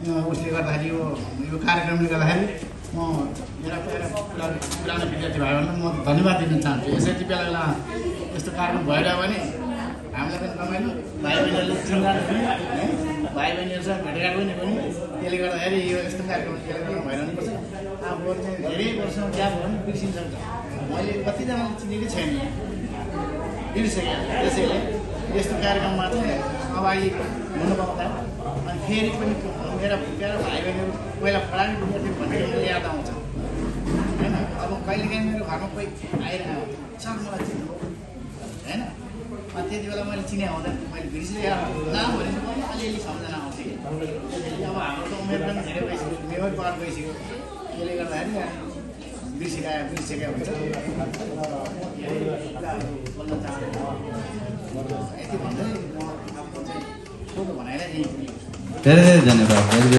उसले गर्दाखेरि यो कार्यक्रमले गर्दाखेरि म मेरा पुरानो विद्यार्थी भाइहरूलाई म धन्यवाद दिन चाहन्छु। यसरी बेला बेला यस्तो कार्यक्रम भइरह्यो भने हामीलाई पनि रमाइलो, भाइ बहिनीहरूले चिन्जान पनि भाइ बहिनीहरूसँग भेटघाट पनि त्यसले गर्दाखेरि यो यस्तो कार्यक्रम भइरहनुपर्छ। अब चाहिँ धेरै वर्षमा ग्याप भयो भने बिर्सिन सक्छ। मैले कतिजनाले चिनेकै छैन, बिर्सकेँ। त्यसैले यस्तो कार्यक्रममा चाहिँ अगाडि हुनु पाउँदा अनि फेरि पनि मेरा भाइ बहिनीहरू पहिला पढाउने विद्यार्थी भनेर मलाई याद आउँछ होइन। अब कहिलेकाहीँ मेरो घरमा कोही आइरहेको हुन्छ, सर मलाई चिन्नु होइन। त्यति बेला मैले चिने हुँदा मैले बिर्सिरहेको नाम भने पनि अलिअलि सम्झना आउँछ कि। अब हाम्रो त उमेर पनि धेरै भइसक्यो, मेमोरी पावर भइसक्यो। त्यसले गर्दाखेरि बिर्सेका हुन्छ। बोल्न चाहन्छु यति भन्दै म आफ्नो चाहिँ छोटो भनाइलाई यही धेरै धेरै धन्यवाद।